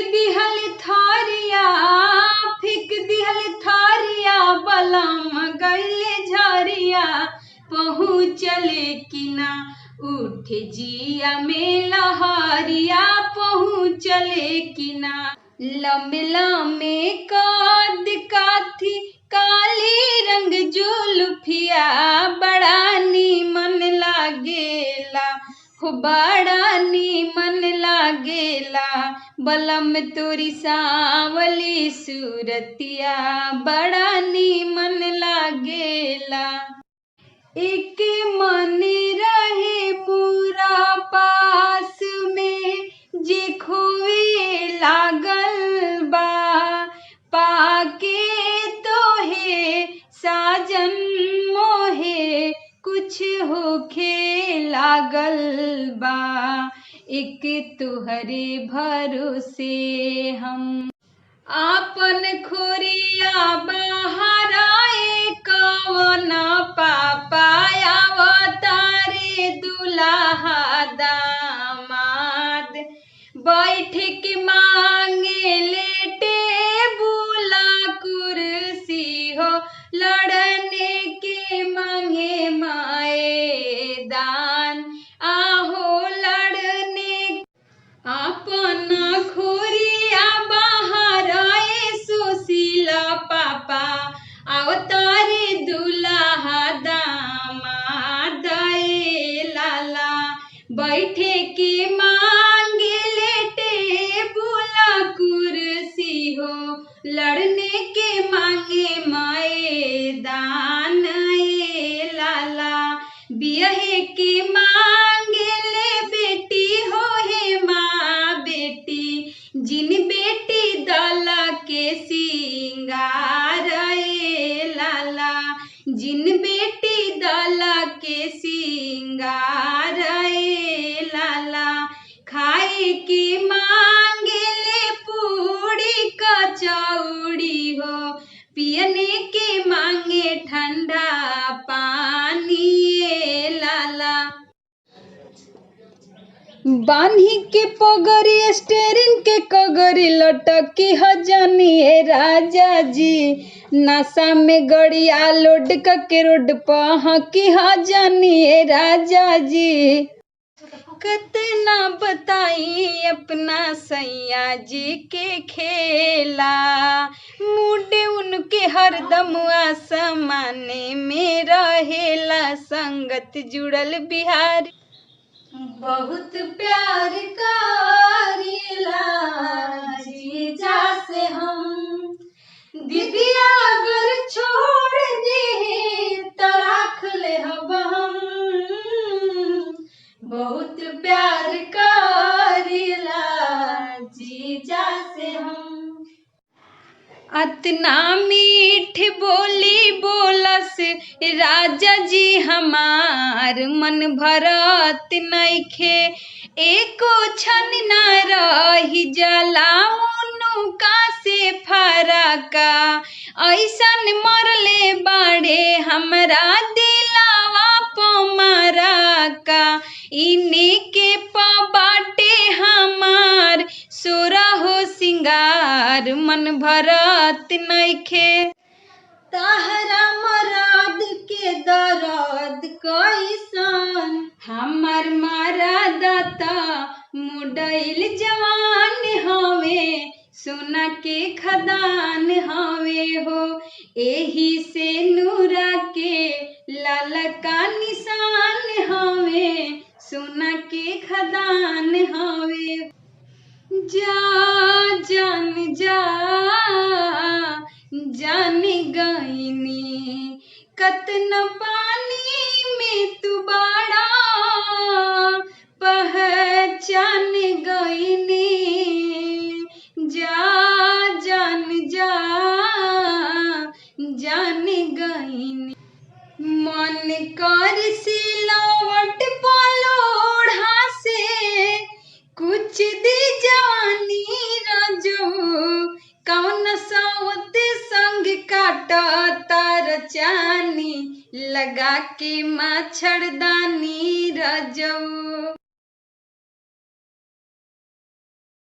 दिहल थारिया, फेंक दिहल थारिया, बलम गइले झरिया, पहुँचले कि ना उठ जिया में लहरिया, पहुँचले कि ना। लम्बे लम्बे कद काथी काली रंग जुल्फिया, बड़ा नीमन लागेला हो, बड़ा नीमन लागेला। बलम तोरी सांवली सूरतिया, बड़ा नीमन लागेला। एक मन रहे पूरा पास में, जे खोए लागल बा, पाके तोहे साजन मोहे कुछ होखे लागल बा। एक तुहरे भरोसे हम आपन खोरिया बहाराए, कवन पापाया तारे दुल्हा दामाद, बैठ के मांगे लेटे बुला कुर्सी हो, लड़ने के मांगे माए दान, आहो लड़ने अपना खोरिया बहाराए, सुशीला पापा अवतारे दुल्हा दामाद लाला, बैठे के मांगे लेटे बुला कुर्सी हो, लड़ने के मांगे माए दान लाला, बियाहे के मांगे ले बेटी हो हे माँ बेटी, जिन बेटी दाला के सिंगार लाला, जिन बेटी दाला के सिंगार लाला, खाए के मांगे ले पूड़ी कचौड़ी हो, पियने के मांगे ठंडा पानी लाला। बान्ही के पगड़ी स्टेरिंग के कगरी लटकी हजनिए राजा जी, नशा में गड़िया लोड के रोड पर की हजनिए राजा जी। कितना बताई अपना सैया जी के खेला, मुडे उनके हरदम आसमाने में रहेला, संगत जुड़ल बिहारी बहुत प्यार करेला जीजा से हम, दीदिया अगर छोड़ दे तो रख ले हम, बहुत प्यार करेला जीजा से हम। अतना मीठ बोली बोलस राजा जी हमार, मन भरत नइखे एको क्षण न रही जाला उनुका से फरका, ऐसन मरले बाड़े हमरा दिलावा पमरा का, इने के बाटे हमार सोरा हो सिंगार, मन भरत नइखे तहरा मराद के दर्द कैसन, हमार मराद मुडैल जवान हवे, सोना के खदान हवे हो, एही से नूरा के ललका निशान हवे, सोना के खदान हवे। जा जान जा जान गईनी कतना पानी में तू बाड़ा, पहचान गईनी जा जान जा जान गईनी। मन कर सिलावट पलोढ़ा से कुछ दी जवानी रजो, कौन सावत संग काटा तार चानी, लगा के मच्छरदानी रजो।